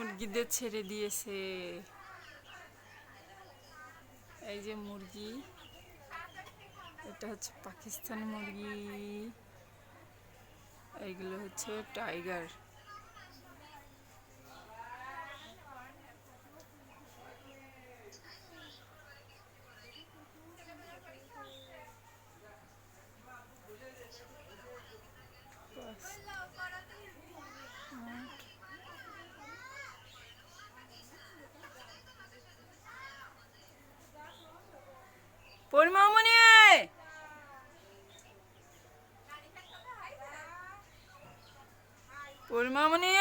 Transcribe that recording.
মুরগিদের ছেড়ে দিয়েছে। এই যে মুরগি, এটা হচ্ছে পাকিস্তানি মুরগি, এইগুলো হচ্ছে টাইগার। পরিমামনি, পরিমামনি,